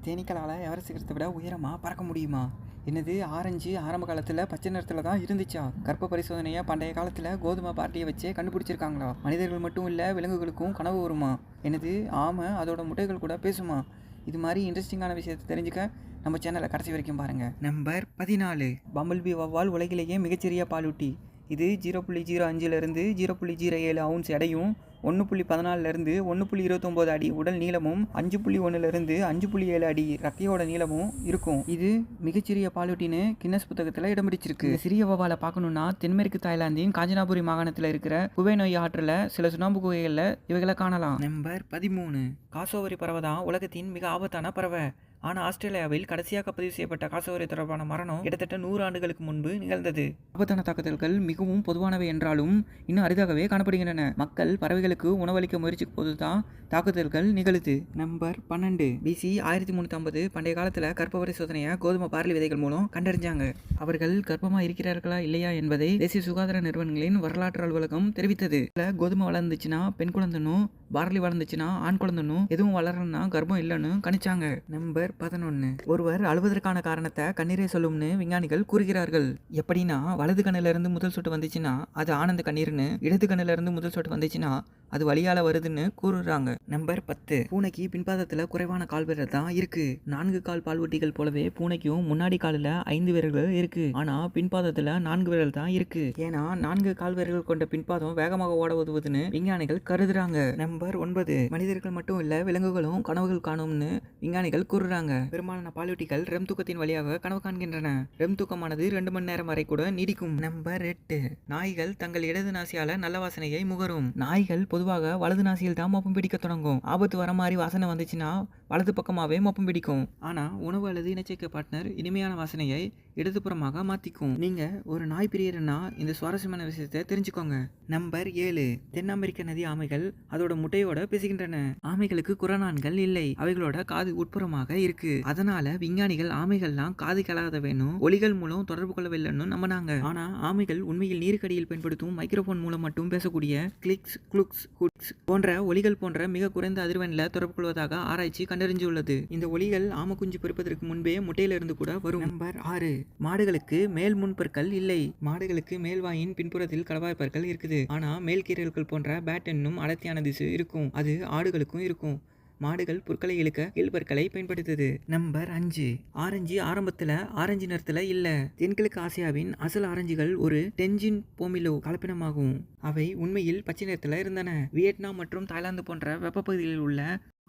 தேனீக்களால் Everest சிகரத்தை விட உயரமாக பறக்க முடியுமா? என்னது, ஆரஞ்சு ஆரம்ப காலத்தில் பச்சை நிறத்தில் தான் இருந்துச்சா? கர்ப்ப பரிசோதனையை பண்டைய காலத்தில் கோதுமை பார்ட்டியை வச்சே கண்டுபிடிச்சிருக்காங்களா? மனிதர்கள் மட்டும் இல்லை, விலங்குகளுக்கும் கனவு வருமா? என்னது, ஆமை அதோட முட்டைகள் கூட பேசுமா? இது மாதிரி இன்ட்ரெஸ்டிங்கான விஷயத்தை தெரிஞ்சுக்க நம்ம சேனலை கடைசி வரைக்கும் பாருங்கள். நம்பர் 14, பம்பிள்பி வவ்வால் உலகிலேயே மிகச்சிறிய பாலூட்டி. இது 0.05லிருந்து 0.07 அவுன்ஸ் எடையும் 1.14லிருந்து 1.29 அடி உடல் நீளமும் 5.1லிருந்து 5.7 அடி ரக்கையோட நீளமும் இருக்கும். இது மிகச்சிறிய பாலூட்டின்னு கின்னஸ் புத்தகத்தில் இடம் பிடிச்சிருக்கு. சிறிய வவ்வாலை பார்க்கணுன்னா தென்மேற்கு தாய்லாந்தின் காஞ்சனாபுரி மாகாணத்தில் இருக்கிற குவேனோய் ஆற்றில் சில சுண்ணாம்பு குகைகளில் இவைகளை காணலாம். நம்பர் 13, காசோவரி பறவை தான் உலகத்தின் மிக ஆபத்தான பறவை. ஆனால் ஆஸ்திரேலியாவில் கடைசியாக பதிவு செய்யப்பட்ட காசோவரி தொடர்பான மரணம் கிட்டத்தட்ட 100 ஆண்டுகளுக்கு முன்பு நிகழ்ந்தது. ஆபத்தான தாக்குதல்கள் மிகவும் பொதுவானவை என்றாலும் இன்னும் அரிதாகவே காணப்படுகின்றன. மக்கள் பறவைகளுக்கு உணவளிக்க முயற்சிக்கும் போதுதான் தாக்குதல்கள் நிகழுது. நம்பர் 12, பிசி 1350 பண்டைய காலத்தில் கர்ப்ப பரிசோதனையை கோதுமை பார்லி விதைகள் மூலம் கண்டறிஞ்சாங்க. அவர்கள் கர்ப்பமாக இருக்கிறார்களா இல்லையா என்பதை தேசிய சுகாதார நிறுவனங்களின் வரலாற்று அலுவலகம் தெரிவித்தது. கோதுமை வளர்ந்துச்சுன்னா பெண் குழந்தைனும், பார்லி வளர்ந்துச்சுன்னா ஆண் குழந்தைனும், எதுவும் வளரலன்னா கர்ப்பம் இல்லைன்னு கணிச்சாங்க. நம்பர் 11, ஒருவர் அழுவதற்கான காரணத்தை கண்ணீரை சொல்லும்னு விஞ்ஞானிகள் கூறுகிறார்கள். எப்படின்னா, வலது கண்ணில இருந்து முதல் சொட்டு வந்துச்சுன்னா அது ஆனந்த கண்ணீர்னு, இடது கண்ணில இருந்து முதல் சொட்டு வந்துச்சுன்னா அது வலியால வருதுன்னு கூறுறாங்க. நம்பர் 10, பூனைக்கு பின்பாதத்துல குறைவான கால் விரல் தான் இருக்கு. 4 கால் பால்வெட்டிகள் போலவே பூனைக்கும் முன்னாடி காலில் 5 விரல்கள் இருக்கு. ஆனா பின்பாதத்துல 4 விரல் தான் இருக்கு. ஏன்னா 4 கால் விரல்கள் கொண்ட பின்பாதம் வேகமாக ஓட உதவுதுன்னு விஞ்ஞானிகள் கருதுறாங்க. நம்பர் 9, மனிதர்கள் மட்டும் இல்ல விலங்குகளும் கனவுகள் காணும்னு விஞ்ஞானிகள் கூறுறாங்க. பெரும்பாலான பாலூட்டிகள் ரெம் தூக்கத்தின் வழியாக கனவு காண்கின்றன. ரெம் தூக்கமானது 2 மணி நேரம் வரை கூட நீடிக்கும். நம்பர் 8, நாய்கள் தங்கள் இடது நாசியால நல்ல வாசனையை முகரும். நாய்கள் பொதுவாக வலது நாசியில் தான் மோப்பம் பிடிக்க தொடங்கும். ஆபத்து வர மாதிரி வாசனை வந்துச்சுன்னா வலது பக்கமாவே மோப்பம் பிடிக்கும். ஆனா உணவு அல்லது இனச்சேர்க்கை பார்ட்னர் இனிமையான வாசனையை இடதுபுறமாக மாத்திக்கும். நீங்க ஒரு நாய் பிரியர்னா இந்த சுவாரஸ்யமான விஷயத்தை தெரிஞ்சுக்கோங்க. நம்பர் 7, தென் அமெரிக்க நதி ஆமைகள் அதோட முட்டையோட பேசுகின்றன. ஆமைகளுக்கு குரநான்கள் இல்லை, அவைகளோட காது உட்புறமாக இருக்கு. அதனால விஞ்ஞானிகள் ஆமைகள்லாம் காது கேளாத வேணும் ஒலிகள் மூலம் தொடர்பு கொள்ளவில்லைன்னு நம்பினாங்க. ஆனா ஆமைகள் உண்மையில் நீருக்கடியில் பயன்படுத்தும் மைக்ரோபோன் மூலம் மட்டும் பேசக்கூடிய கிளிக்ஸ், குளுக்ஸ், குட்ஸ் போன்ற ஒலிகள் போன்ற மிக குறைந்த அதிர்வெண்ணில் தொடர்பு கொள்வதாக ஆராய்ச்சி கண்டறிஞ்சுள்ளது. இந்த ஒலிகள் ஆமை குஞ்சு பொறுப்பதற்கு முன்பே முட்டையிலிருந்து கூட வரும். நம்பர் 6, மாடுகளுக்கு மேல் முன்பற்கள் இல்லை. மாடுகளுக்கு மேல்வாயின் பின்புறத்தில் கடவாய் பற்கள் இருக்குது. ஆனா மேல்கீரல்கள் போன்ற பேட் என்னும் அடர்த்தியான திசு இருக்கும். அது ஆடுகளுக்கும் இருக்கும். மாடுகள் புற்களை இழுக்க கீழ்பற்களை பயன்படுத்துது. நம்பர் 5, ஆரஞ்சு ஆரம்பத்துல ஆரஞ்சு நிறத்துல இல்ல. தென்கிழக்கு ஆசியாவின் அசல் ஆரஞ்சுகள் ஒரு டென்ஜின் போமிலோ கலப்பினமாகும். அவை உண்மையில் பச்சை நிறத்துல இருந்தன. வியட்நாம் மற்றும் தாய்லாந்து போன்ற வெப்பப்பகுதிகளில் உள்ள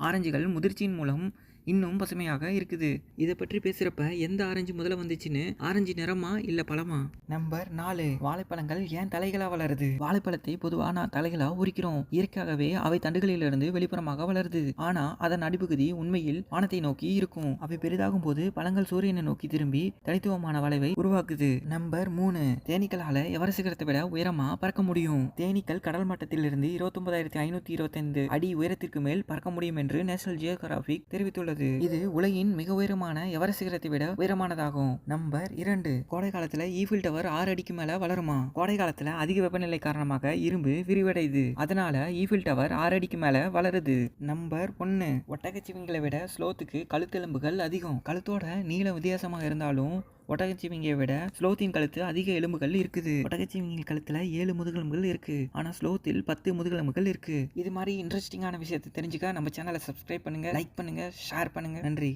ஆரஞ்சுகள் முதிர்ச்சியின் மூலம் இன்னும் பசுமையாக இருக்குது. இதை பற்றி பேசுறப்ப எந்த ஆரஞ்சு முதல்ல வந்துச்சுன்னு, ஆரஞ்சு நிறமா இல்ல பழமா? நம்பர் 4, வாழைப்பழங்கள் ஏன் தலைகளா வளருது? வாழைப்பழத்தை பொதுவா நான் தலைகளா உரிக்கிறோம். இயற்கையாகவே அவை தண்டுகளிலிருந்து வெளிப்புறமாக வளருது. ஆனா அதன் அடிப்பகுதி உண்மையில் வானத்தை நோக்கி இருக்கும். அவை பெரிதாகும் போது பழங்கள் சூரியனை நோக்கி திரும்பி தனித்துவமான வளைவை உருவாக்குது. நம்பர் 3, தேனீக்களால எவரெஸ்ட் சிகரத்தை விட உயரமா பறக்க முடியும். தேனீக்கள் கடல் மட்டத்திலிருந்து 29,525 அடி உயரத்திற்கு மேல் பறக்க முடியும் என்று நேஷனல் ஜியோகிராபிக் தெரிவித்துள்ளது. இது உலகின் மிக உயரமான எவரெஸ்ட் சிகரத்தை விட உயரமானதாகும். நம்பர் 2, கோடை காலத்துல ஈஃபில் டவர் 6 அடிக்கு மேல வளருமா? கோடை காலத்துல அதிக வெப்பநிலை காரணமாக இரும்பு விரிவடையுது. அதனால ஈஃபில் டவர் 6 அடிக்கு மேல வளருது. நம்பர் 1, ஒட்டகச்சிவிங்களை விட ஸ்லோத்துக்கு கழுத்தெலும்புகள் அதிகம். கழுத்தோட நீளம் வித்தியாசமாக இருந்தாலும் ஒட்டகச்சிவிங்கியை விட ஸ்லோத்தின் கழுத்து அதிக எலும்புகள் இருக்குது. ஒட்டகச்சிவிங்கின் கழுத்துல 7 முதுகெலும்புகள் இருக்கு. ஆனா ஸ்லோத்தில் 10 முதுகெலும்புகள் இருக்கு. இது மாதிரி இன்ட்ரெஸ்டிங்கான விஷயத்தை தெரிஞ்சுக்க நம்ம சேனலை சப்ஸ்கிரைப் பண்ணுங்க, லைக் பண்ணுங்க, ஷேர் பண்ணுங்க. நன்றி.